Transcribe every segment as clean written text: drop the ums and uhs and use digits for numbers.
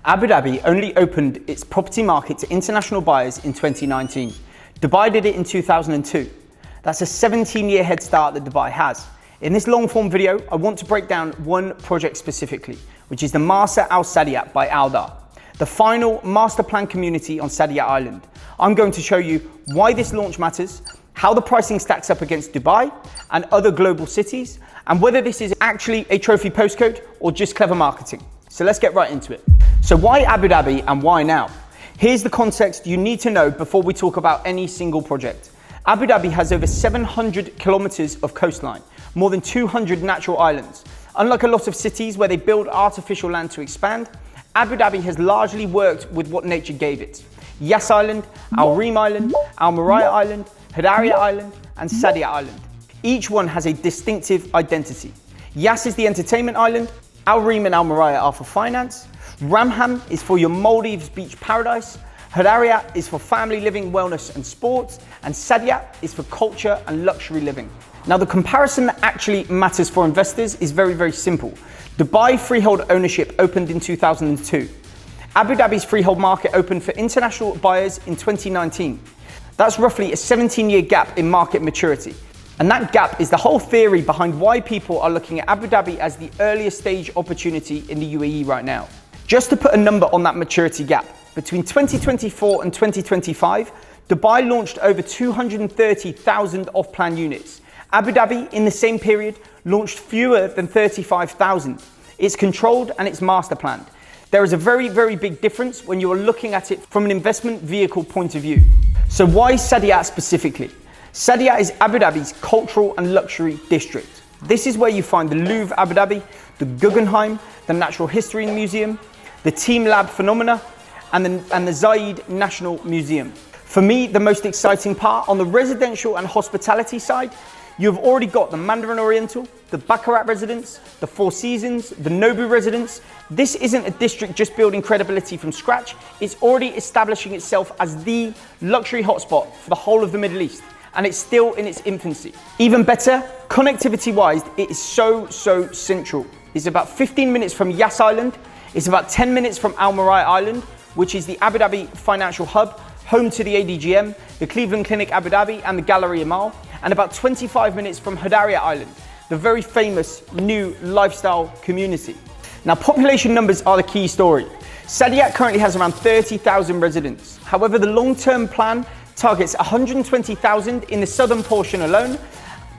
Abu Dhabi only opened its property market to international buyers in 2019. Dubai did it in 2002. That's a 17-year head start that Dubai has. In this long-form video, I want to break down one project specifically, which is the Marsa Al Saadiyat by Aldar, the final master plan community on Saadiyat Island. I'm going to show you why this launch matters, how the pricing stacks up against Dubai and other global cities, and whether this is actually a trophy postcode or just clever marketing. So let's get right into it. So why Abu Dhabi and why now? Here's the context you need to know before we talk about any single project. Abu Dhabi has over 700 kilometers of coastline, more than 200 natural islands. Unlike a lot of cities where they build artificial land to expand, Abu Dhabi has largely worked with what nature gave it. Yas Island, Al Reem Island, Al Maraya Island, Hadariya Island, and Saadiyat Island. Each one has a distinctive identity. Yas is the entertainment island, Al Reem and Al Maraya are for finance, Ramham is for your Maldives beach paradise, Hadariya is for family living, wellness and sports, and Saadiyat is for culture and luxury living. Now the comparison that actually matters for investors is very, very simple. Dubai freehold ownership opened in 2002. Abu Dhabi's freehold market opened for international buyers in 2019. That's roughly a 17-year gap in market maturity. And that gap is the whole theory behind why people are looking at Abu Dhabi as the earliest stage opportunity in the UAE right now. Just to put a number on that maturity gap, between 2024 and 2025, Dubai launched over 230,000 off-plan units. Abu Dhabi, in the same period, launched fewer than 35,000. It's controlled and it's master planned. There is a very, very big difference when you are looking at it from an investment vehicle point of view. So why Saadiyat specifically? Saadiyat is Abu Dhabi's cultural and luxury district. This is where you find the Louvre Abu Dhabi, the Guggenheim, the Natural History Museum, the Team Lab Phenomena, and the Zayed National Museum. For me, the most exciting part, on the residential and hospitality side, you've already got the Mandarin Oriental, the Baccarat residence, the Four Seasons, the Nobu residence. This isn't a district just building credibility from scratch. It's already establishing itself as the luxury hotspot for the whole of the Middle East. And it's still in its infancy. Even better, connectivity-wise, it is so central. It's about 15 minutes from Yas Island. It's about 10 minutes from Al Maraya Island, which is the Abu Dhabi financial hub, home to the ADGM, the Cleveland Clinic Abu Dhabi, and the Gallery Amal, and about 25 minutes from Hadariya Island, the very famous new lifestyle community. Now, population numbers are the key story. Saadiyat currently has around 30,000 residents. However, the long-term plan targets 120,000 in the southern portion alone,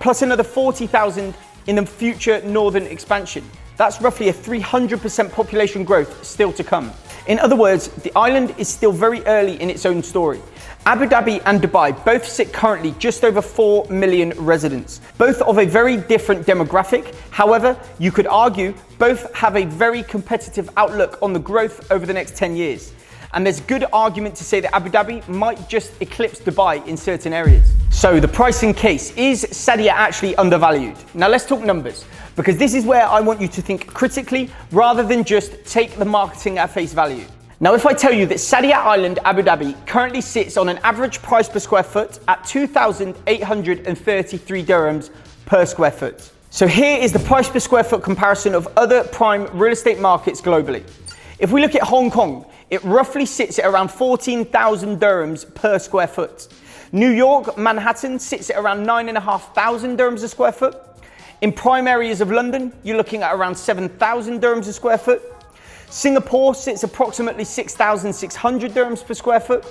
plus another 40,000 in the future northern expansion. That's roughly a 300% population growth still to come. In other words, the island is still very early in its own story. Abu Dhabi and Dubai both sit currently just over 4 million residents, both of a very different demographic. However, you could argue both have a very competitive outlook on the growth over the next 10 years. And there's good argument to say that Abu Dhabi might just eclipse Dubai in certain areas. So the pricing case, is Saadiyat actually undervalued? Now let's talk numbers, because this is where I want you to think critically rather than just take the marketing at face value. Now if I tell you that Saadiyat Island, Abu Dhabi currently sits on an average price per square foot at 2,833 dirhams per square foot. So here is the price per square foot comparison of other prime real estate markets globally. If we look at Hong Kong, it roughly sits at around 14,000 dirhams per square foot. New York, Manhattan sits at around 9,500 dirhams a square foot. In prime areas of London, you're looking at around 7,000 dirhams a square foot. Singapore sits approximately 6,600 dirhams per square foot.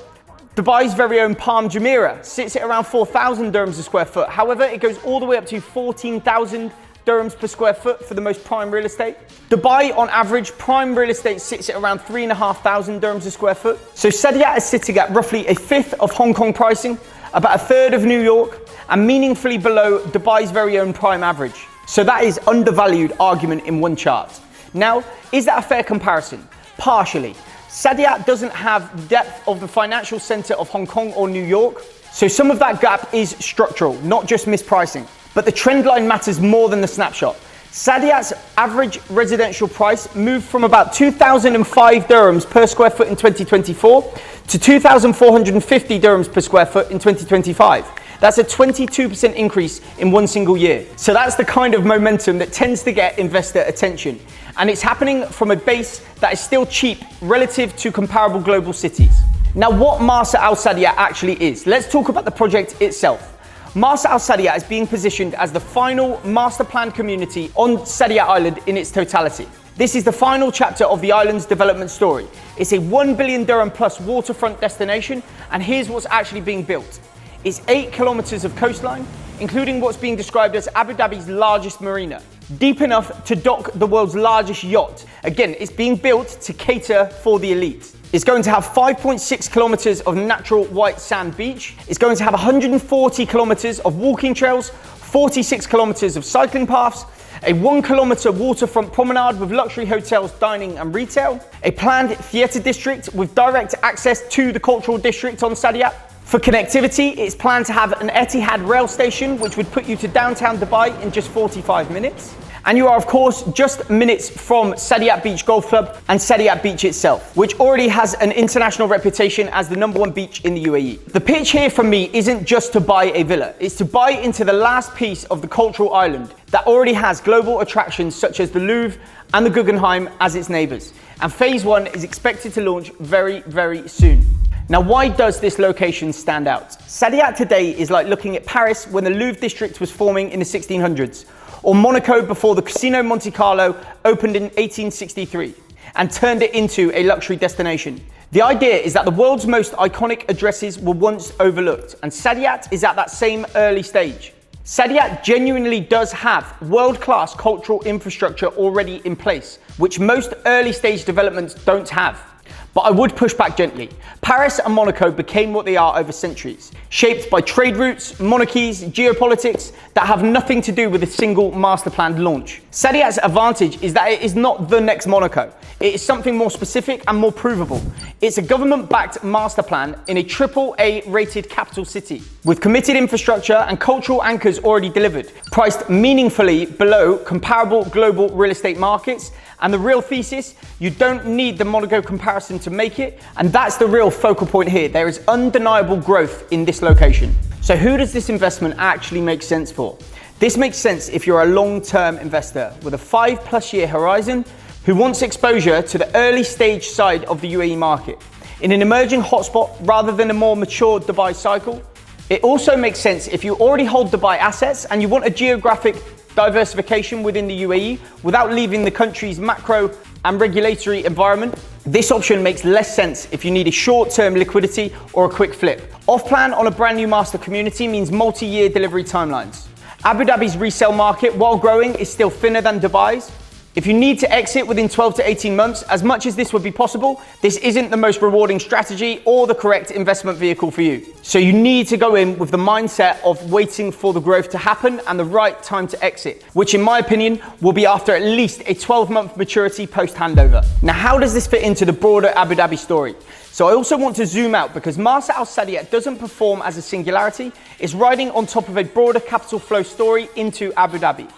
Dubai's very own Palm Jumeirah sits at around 4,000 dirhams a square foot. However, it goes all the way up to 14,000 dirhams per square foot for the most prime real estate. Dubai, on average, prime real estate sits at around 3,500 dirhams a square foot. So Saadiyat is sitting at roughly a fifth of Hong Kong pricing, about a third of New York, and meaningfully below Dubai's very own prime average. So that is undervalued argument in one chart. Now, is that a fair comparison? Partially. Saadiyat doesn't have the depth of the financial center of Hong Kong or New York, so some of that gap is structural, not just mispricing. But the trend line matters more than the snapshot. Saadiyat's average residential price moved from about 2,005 dirhams per square foot in 2024 to 2,450 dirhams per square foot in 2025. That's a 22% increase in one single year. So that's the kind of momentum that tends to get investor attention. And it's happening from a base that is still cheap relative to comparable global cities. Now, what Marsa Al Saadiyat actually is, let's talk about the project itself. Marsa Al Saadiyat is being positioned as the final master planned community on Saadiyat Island in its totality. This is the final chapter of the island's development story. It's a 1 billion dirham plus waterfront destination, and here's what's actually being built. It's 8 kilometers of coastline, including what's being described as Abu Dhabi's largest marina, deep enough to dock the world's largest yacht. Again, it's being built to cater for the elite. It's going to have 5.6 kilometers of natural white sand beach. It's going to have 140 kilometers of walking trails, 46 kilometers of cycling paths, a 1 kilometer waterfront promenade with luxury hotels, dining and retail, a planned theatre district with direct access to the cultural district on Saadiyat. For connectivity, it's planned to have an Etihad rail station, which would put you to downtown Dubai in just 45 minutes. And you are, of course, just minutes from Saadiyat Beach Golf Club and Saadiyat Beach itself, which already has an international reputation as the #1 beach in the UAE. The pitch here from me isn't just to buy a villa, it's to buy into the last piece of the cultural island that already has global attractions such as the Louvre and the Guggenheim as its neighbours. And phase 1 is expected to launch very, very soon. Now, why does this location stand out? Saadiyat today is like looking at Paris when the Louvre district was forming in the 1600s, or Monaco before the Casino Monte Carlo opened in 1863 and turned it into a luxury destination. The idea is that the world's most iconic addresses were once overlooked, and Saadiyat is at that same early stage. Saadiyat genuinely does have world-class cultural infrastructure already in place, which most early stage developments don't have. But I would push back gently. Paris and Monaco became what they are over centuries, shaped by trade routes, monarchies, geopolitics that have nothing to do with a single master-planned launch. Saadiyat's advantage is that it is not the next Monaco. It is something more specific and more provable. It's a government-backed master plan in a AAA rated capital city, with committed infrastructure and cultural anchors already delivered, priced meaningfully below comparable global real estate markets. And the real thesis, you don't need the Monaco comparison to make it, and that's the real focal point here. There is undeniable growth in this location. So who does this investment actually make sense for? This makes sense if you're a long-term investor with a 5+ year horizon who wants exposure to the early stage side of the UAE market in an emerging hotspot rather than a more mature Dubai cycle. It also makes sense if you already hold Dubai assets and you want a geographic diversification within the UAE without leaving the country's macro and regulatory environment. This option makes less sense if you need a short-term liquidity or a quick flip. Off-plan on a brand new master community means multi-year delivery timelines. Abu Dhabi's resale market, while growing, is still thinner than Dubai's. If you need to exit within 12 to 18 months, as much as this would be possible, this isn't the most rewarding strategy or the correct investment vehicle for you. So you need to go in with the mindset of waiting for the growth to happen and the right time to exit, which in my opinion will be after at least a 12-month maturity post-handover. Now, how does this fit into the broader Abu Dhabi story? So I also want to zoom out because Marsa Al Saadiyat doesn't perform as a singularity. It's riding on top of a broader capital flow story into Abu Dhabi.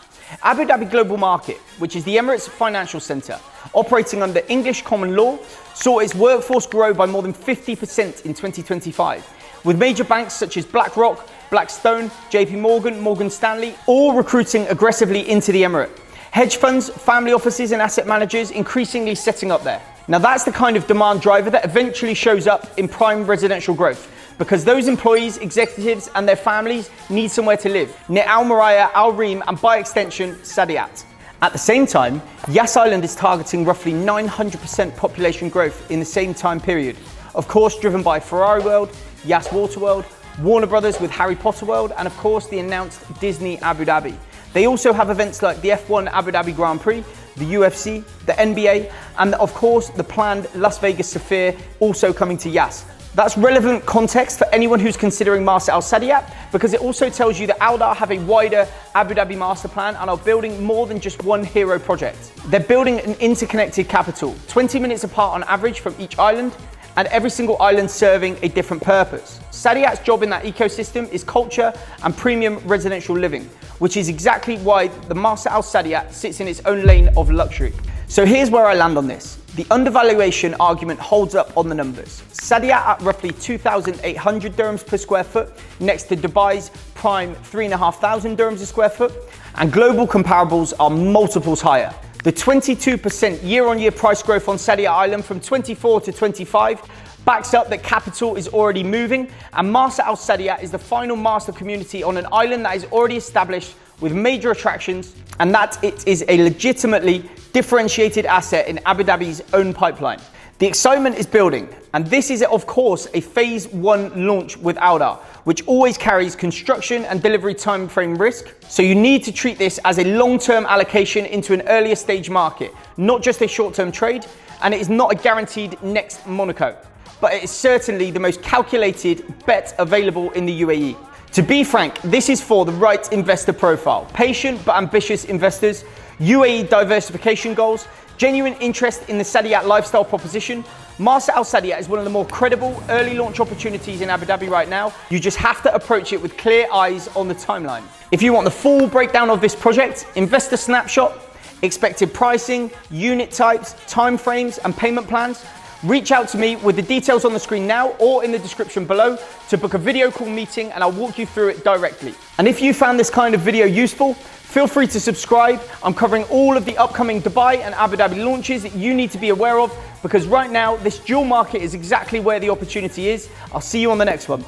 Abu Dhabi Global Market, which is the Emirates financial centre, operating under English common law, saw its workforce grow by more than 50% in 2025, with major banks such as BlackRock, Blackstone, JP Morgan, Morgan Stanley, all recruiting aggressively into the Emirate. Hedge funds, family offices and asset managers increasingly setting up there. Now that's the kind of demand driver that eventually shows up in prime residential growth, because those employees, executives and their families need somewhere to live, near Al Maraya, Al Reem and by extension, Saadiyat. At the same time, Yas Island is targeting roughly 900% population growth in the same time period. Of course, driven by Ferrari World, Yas Water World, Warner Brothers with Harry Potter World, and of course the announced Disney Abu Dhabi. They also have events like the F1 Abu Dhabi Grand Prix, the UFC, the NBA, and of course the planned Las Vegas Sphere also coming to Yas. That's relevant context for anyone who's considering Marsa Al Saadiyat, because it also tells you that Aldar have a wider Abu Dhabi master plan and are building more than just one hero project. They're building an interconnected capital, 20 minutes apart on average from each island, and every single island serving a different purpose. Saadiyat's job in that ecosystem is culture and premium residential living, which is exactly why the Marsa Al Saadiyat sits in its own lane of luxury. So here's where I land on this. The undervaluation argument holds up on the numbers. Saadiyat at roughly 2,800 dirhams per square foot, next to Dubai's prime 3,500 dirhams a square foot, and global comparables are multiples higher. The 22% year-on-year price growth on Saadiyat Island from 24 to 25 backs up that capital is already moving, and Marsa Al Saadiyat is the final master community on an island that is already established with major attractions, and that it is a legitimately differentiated asset in Abu Dhabi's own pipeline. The excitement is building, and this is of course a phase 1 launch with Aldar, which always carries construction and delivery timeframe risk. So you need to treat this as a long-term allocation into an earlier stage market, not just a short-term trade, and it is not a guaranteed next Monaco, but it is certainly the most calculated bet available in the UAE. To be frank, this is for the right investor profile, patient but ambitious investors, UAE diversification goals, genuine interest in the Saadiyat lifestyle proposition. Marsa Al Saadiyat is one of the more credible early launch opportunities in Abu Dhabi right now. You just have to approach it with clear eyes on the timeline. If you want the full breakdown of this project, investor snapshot, expected pricing, unit types, timeframes, and payment plans, reach out to me with the details on the screen now or in the description below to book a video call meeting, and I'll walk you through it directly. And if you found this kind of video useful, feel free to subscribe. I'm covering all of the upcoming Dubai and Abu Dhabi launches that you need to be aware of, because right now this dual market is exactly where the opportunity is. I'll see you on the next one.